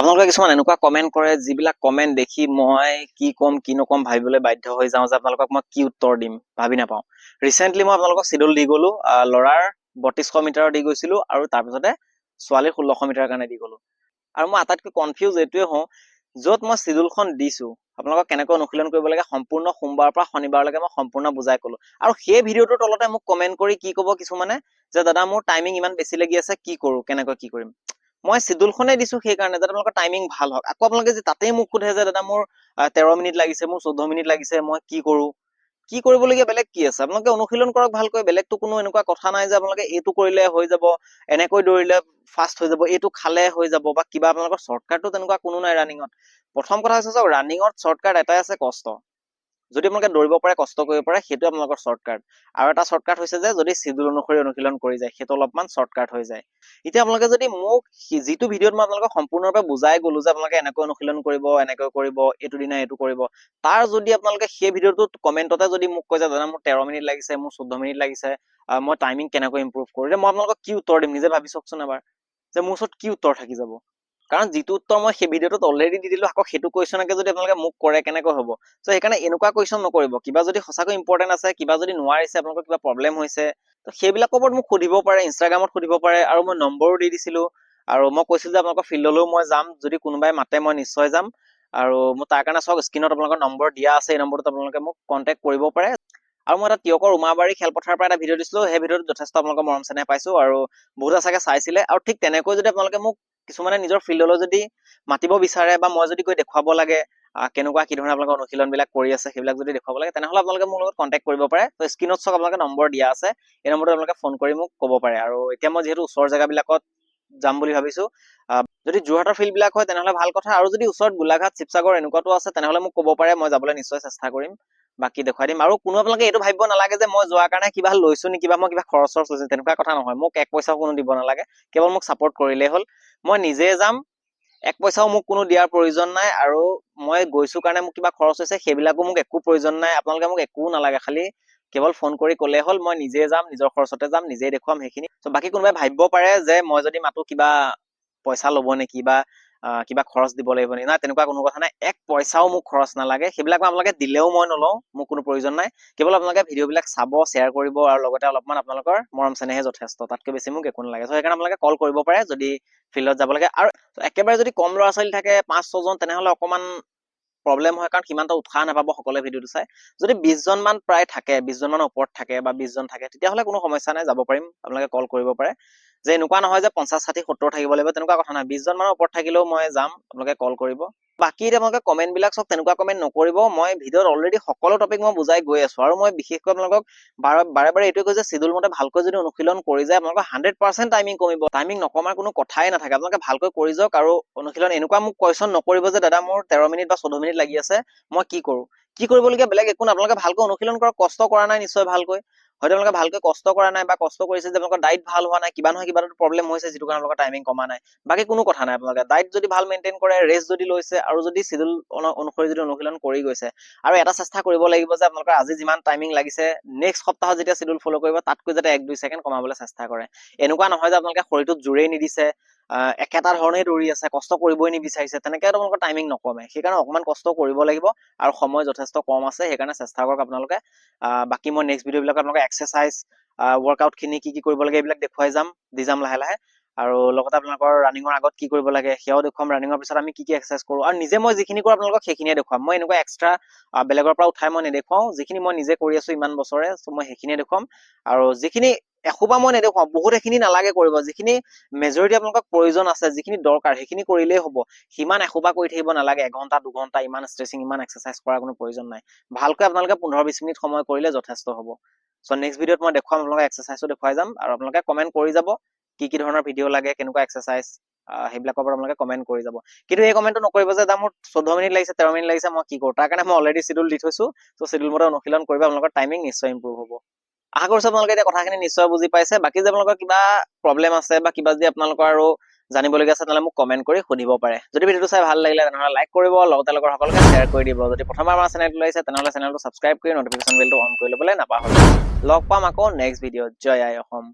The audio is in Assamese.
আপোনালোকে কিছুমান এনেকুৱা কমেন্ট কৰে যিবিলাক কমেন্ট দেখি মই কি কম কি নকম ভাবিবলৈ বাধ্য হৈ যাওঁ যে আপোনালোকক মই কি উত্তৰ দিম ভাবি নাপাওঁ। ৰিচেণ্টলি মই আপোনালোকক চিডুল দি গলো, ল'ৰাৰ 3200 মিটাৰ দি গৈছিলো আৰু তাৰপিছতে ছোৱালীৰ 1600 মিটাৰৰ কাৰণে দি গলো। আৰু মই আটাইতকৈ কনফিউজ এইটোৱে হওঁ, য'ত মই চিডুলখন দিছো আপোনালোকক কেনেকৈ অনুশীলন কৰিব লাগে সম্পূৰ্ণ সোমবাৰৰ পৰা শনিবাৰলৈকে মই সম্পূৰ্ণ বুজাই কলো। আৰু সেই ভিডিঅ'টোৰ তলতে মোক কমেন্ট কৰি কি ক'ব কিছুমানে যে দাদা মোৰ টাইমিং ইমান বেছি লাগি আছে, কি কৰো, কেনেকৈ কি কৰিম। মই চিডুলখনে দিছো সেইকাৰণে যাতে আপোনালোকৰ টাইমিং ভাল হওক। আকৌ আপোনালোকে যে তাতেই মোক সোধে যে দাদা মোৰ 13 মিনিট লাগিছে, মোৰ 14 মিনিট লাগিছে, মই কি কৰো। কি কৰিবলগীয়া বেলেগ কি আছে, আপোনালোকে অনুশীলন কৰক ভালকৈ। বেলেগতো কোনো এনেকুৱা কথা নাই যে আপোনালোকে এইটো কৰিলে হৈ যাব, এনেকৈ দৌৰিলে ফাষ্ট হৈ যাব, এইটো খালে হৈ যাব বা কিবা। আপোনালোকৰ শ্বৰ্টকাটটো তেনেকুৱা কোনো নাই ৰানিঙত। প্ৰথম কথা হৈছে চাওক, ৰানিঙত শ্বৰ্টকাট এটাই আছে, কষ্ট। যদি আপোনালোকে দৌৰিব পাৰে, কষ্ট কৰিব পাৰে, সেইটো আপোনালোকৰ শ্বৰ্টকাট। আৰু এটা শ্বৰ্টকাট হৈছে যে যদি চিডুল অনুসৰি অনুশীলন কৰি যায়, সেইটো অলপমান শ্বৰ্টকাট হৈ যায়। এতিয়া আপোনালোকে যদি মোক যিটো ভিডিঅ'ত মই আপোনালোকক সম্পূৰ্ণৰূপে বুজাই গলো যে আপোনালোকে এনেকৈ অনুশীলন কৰিব, এনেকৈ কৰিব, এইটো দিনা এইটো কৰিব, তাৰ যদি আপোনালোকে সেই ভিডিঅ'টোত কমেন্টতে যদি মোক কয় যে দাদা মোৰ 13 মিনিট লাগিছে, মোৰ 14 মিনিট লাগিছে, মই টাইমিং কেনেকৈ ইম্প্ৰুভ কৰো, মই আপোনালোকক কি উত্তৰ দিম নিজে ভাবি চাওকচোন এবাৰ, যে মোৰ ওচৰত কি উত্তৰ থাকি যাব। কাৰণ যিটো উত্তৰ মই সেই ভিডিঅ'টোত অলৰেডি দি দিলো, আকৌ সেইটো কুৱেশ্যনকে যদি আপোনালোকে মোক কৰে কেনেকৈ হ'ব। চ' সেইকাৰণে এনেকুৱা কুৱেশ্যন নকৰিব। কিবা যদি সঁচাকৈ ইম্পৰ্টেণ্ট আছে, কিবা যদি নোৱাৰিছে, আপোনালোকৰ কিবা প্ৰব্লেম হৈছে, তো সেইবিলাকৰ ওপৰত মোক সুধিব পাৰে, ইনষ্টাগ্ৰামত সুধিব পাৰে। আৰু মই নম্বৰো দি দিছিলো, আৰু মই কৈছিলো যে আপোনালোকৰ ফিল্ডলৈও মই যাম, যদি কোনোবাই মাতে মই নিশ্চয় যাম। আৰু মোৰ তাৰ কাৰণে চাওক স্ক্ৰীণত আপোনালোকৰ নম্বৰ দিয়া আছে, এই নম্বৰটোত আপোনালোকে মোক কণ্টেক্ট কৰিব পাৰে। আৰু মই এটা তিয়কৰ উমাবাৰী খেলপথাৰৰ পৰা এটা ভিডিঅ' দিছিলো, সেই ভিডিঅ'টোত যথেষ্ট আপোনালোকৰ মৰম চেনেহ পাইছো আৰু বহুতে চাগে চাইছিলে। আৰু ঠিক তেনেকৈ যদি আপোনালোকে মোক কিছুমানে নিজৰ ফিল্ডলৈ যদি মাতিব বিচাৰে বা মই যদি গৈ দেখুৱাব লাগে কেনেকুৱা কি ধৰণে আপোনালোকৰ অনুশীলন বিলাক কৰি আছে, সেইবিলাক যদি দেখুৱাব লাগে, তেনেহ'লে আপোনালোকে মোৰ লগত কণ্টেক্ট কৰিব পাৰে। তো স্ক্ৰীণত চাওক আপোনালোকে নম্বৰ দিয়া আছে, এই নম্বৰটো আপোনালোকে ফোন কৰি মোক ক'ব পাৰে। আৰু এতিয়া মই যিহেতু ওচৰৰ জেগাবিলাকত যাম বুলি ভাবিছো, যদি যোৰহাটৰ ফিল্ড বিলাক হয় তেনেহ'লে ভাল কথা, আৰু যদি ওচৰত গোলাঘাট, শিৱসাগৰ এনেকুৱাতো আছে তেনেহ'লে মোক ক'ব পাৰে, মই যাবলৈ নিশ্চয় চেষ্টা কৰিম, বাকী দেখুৱাই দিম। আৰু কোনো আপোনালোকে এইটো ভাবিব নালাগে যে মই যোৱাৰ কাৰণে কিবা লৈছো নেকি বা মই কিবা খৰচ লৈছো, তেনেকুৱা কথা নহয়। মোক এক পইচাও কোনো দিব নালাগে, কেৱল মোক ছাপোৰ্ট কৰিলেই হ'ল। মই নিজে যাম, এক পইচাও মোক কোনো দিয়াৰ প্ৰয়োজন নাই। আৰু মই গৈছো কাৰণে মোক কিবা খৰচ হৈছে, সেইবিলাকো মোক একো প্ৰয়োজন নাই। আপোনালোকে মোক একো নালাগে, খালি কেৱল ফোন কৰি ক'লে হ'ল, মই নিজে যাম, নিজৰ খৰচতে যাম, নিজেই দেখুৱাম সেইখিনি। চ' বাকী কোনোবাই ভাবিব পাৰে যে মই যদি মাতো কিবা পইচা ল'ব নেকি বা কিবা খৰচ দিব লাগিব নেকি, নাই তেনেকুৱা কোনো কথা নাই। এক পইচাও মোক খৰচ নালাগে, সেইবিলাক আপোনালোকে দিলেও মই নলওঁ, মোক কোনো প্ৰয়োজন নাই। কেৱল আপোনালোকে ভিডিঅ'বিলাক চাব, শ্বেয়াৰ কৰিব, আৰু লগতে অলপমান আপোনালোকৰ মৰম চেনেহে যথেষ্ট, তাতকৈ বেছি মোক একো নালাগে। চ' সেইকাৰণে আপোনালোকে কল কৰিব পাৰে যদি ফিল্ডত যাব লাগে। আৰু একেবাৰে যদি কম ল'ৰা ছোৱালী থাকে, 5-6 জন, তেনেহ'লে অকণমান প্ৰব্লেম হয়, কাৰণ সিমানটা উৎসাহ নাপাব সকলোৱে ভিডিঅ'টো চাই। যদি 20 জন মান প্ৰায় থাকে, 20 জন মানৰ ওপৰত থাকে বা 20 জন থাকে, তেতিয়াহ'লে কোনো সমস্যা নাই, যাব পাৰিম। আপোনালোকে কল কৰিব পাৰে। যে এনেকুৱা নহয় যে 50, 60, 70 থাকিব লাগিব, তেনেকুৱা কথা নাই। 20 জন মানৰ ওপৰত থাকিলেও মই যাম, আপোনালোকে কল কৰিব। বাকী এতিয়া আপোনালোকে কমেন্ট বিলাক চব তেনেকুৱা কমেন্ট নকৰিব। মই ভিডিঅ'ত অলৰেডি সকলো টপিক মই বুজাই গৈ আছো, আৰু মই বিশেষকৈ আপোনালোকক বাৰে বাৰে এইটোৱে কৈছো, চিডুল মতে ভালকৈ যদি অনুশীলন কৰি যায়, আপোনালোকৰ 100% টাইমিং কমিব। টাইমিং নকমাৰ কোনো কথাই নাথাকে, আপোনালোকে ভালকৈ কৰি যাওক। আৰু অনুশীলন এনেকুৱা মোক কুৱেশ্যন নকৰিব যে দাদা মোৰ 13 মিনিট বা 14 মিনিট লাগি আছে, মই কি কৰো। কি কৰিবলগীয়া বেলেগ একো নাই, আপোনালোকে ভালকৈ অনুশীলন কৰক। কষ্ট কৰা নাই নিশ্চয় ভালকৈ, হয়তো আপোনালোকে ভালকৈ কষ্ট কৰা নাই, বা কষ্ট কৰিছে যে আপোনালোকৰ ডাইট ভাল হোৱা নাই, কিবা নহয় কিবা প্ৰব্লেম হৈছে, যিটো কাৰণে আপোনালোকৰ টাইমিং কমা নাই। বাকী কোনো কথা নাই, আপোনালোকে ডাইট যদি ভাল মেইনটেইন কৰে, ৰেষ্ট যদি লৈছে, আৰু যদি চিডুল অনুসৰি যদি অনুশীলন কৰি গৈছে, আৰু এটা চেষ্টা কৰিব লাগিব যে আপোনালোকৰ আজি যিমান টাইমিং লাগিছে, নেক্সট সপ্তাহত যেতিয়া চিডুল ফ'ল' কৰিব, তাতকৈ যাতে 1-2 ছেকেণ্ড কমাবলৈ চেষ্টা কৰে। এনেকুৱা নহয় যে আপোনালোকে শৰীৰটোত জোৰেই নিদিছে, একেটা ধৰণে দৌৰি আছে, কষ্ট কৰিবই নিবিচাৰিছে, তেনেকৈ আপোনালোকৰ টাইমিং নকমে। সেইকাৰণে অকণমান কষ্ট কৰিব লাগিব, আৰু সময় যথেষ্ট কম আছে, সেইকাৰণে চেষ্টা কৰক আপোনালোকে। বাকী মই নেক্সট ভিডিঅ'বিলাকত আপোনালোকে এক্সাৰচাইজ, ৱৰ্কআউটখিনি কি কি কৰিব লাগে এইবিলাক দেখুৱাই যাম, দি যাম লাহে লাহে। আৰু লগতে আপোনালোকৰ ৰানিঙৰ আগত কি কৰিব লাগে সেয়াও দেখুৱাম, ৰানিঙৰ পিছত আমি কি কি এক্সাৰচাইজ কৰোঁ, আৰু নিজে মই যিখিনি কৰোঁ আপোনালোকক সেইখিনিয়ে দেখুৱাম। মই এনেকুৱা এক্সট্ৰা বেলেগৰ পৰা উঠাই মই নেদেখুৱাওঁ, যিখিনি মই নিজে কৰি আছো ইমান বছৰে, চ' মই সেইখিনিয়ে দেখুৱাম। আৰু যিখিনি এসোপা মই নেদেখুৱাওঁ, বহুত এইখিনি নালাগে কৰিব, যিখিনি মেজৰিটি আপোনালোকক প্ৰয়োজন আছে, যিখিনি দৰকাৰ সেইখিনি কৰিলেই হ'ব। সিমান এসোপা কৰি থাকিব নালাগে, 1 ঘণ্টা 2 ঘণ্টা ইমান ষ্ট্ৰেচিং, ইমান এক্সাৰচাইজ কৰাৰ কোনো প্ৰয়োজন নাই। ভালকৈ আপোনালোকে 15-20 মিনিট সময় কৰিলে যথেষ্ট হ'ব। চ' নেক্সট ভিডিঅ'ত মই দেখুৱাম, আপোনালোকে এক্সাৰচাইজো দেখুৱাই যাম, আৰু আপোনালোকে কমেণ্ট কৰি যাব কি কি ধৰণৰ ভিডিঅ' লাগে, কেনেকুৱা এক্সাৰচাইজ, সেইবিলাকৰ পৰা আপোনালোকে কমেণ্ট কৰি যাব। কিন্তু এই কমেণ্টটো নকৰিব যে মোৰ 14 মিনিট লাগিছে, 13 মিনিট লাগিছে, মই কি কৰোঁ। তাৰ কাৰণে মই অলৰেডি চিডুল দি থৈছো, চ' চিডুল মতে অনুশীলন কৰিব, আপোনালোকৰ টাইমিং নিশ্চয় ইম্প্ৰুভ হ'ব। আশা কৰিছো আপোনালোকে এতিয়া কথাখিনি নিশ্চয় বুজি পাইছে। বাকী যে আপোনালোকৰ কিবা প্ৰব্লেম আছে বা কিবা যদি আপোনালোকৰ আৰু জানিবলগীয়া আছে, তেনেহ'লে মোক কমেণ্ট কৰি সুধিব পাৰে। যদি ভিডিঅ'টো চাই ভাল লাগিলে তেনেহ'লে লাইক কৰিব, লগতে লগৰ সকলোকে শ্বেয়াৰ কৰি দিব। যদি প্ৰথমবাৰ আমাৰ চেনেলটো আহিছে তেনেহ'লে চেনেলটো ছাবস্ক্ৰাইব কৰি নটিফিকেশ্যন বেলটো অন কৰি ল'বলৈ নাপাহৰিব। লগ পাম আকৌ নেক্সট ভিডিঅ'ত। জয় আই অসম।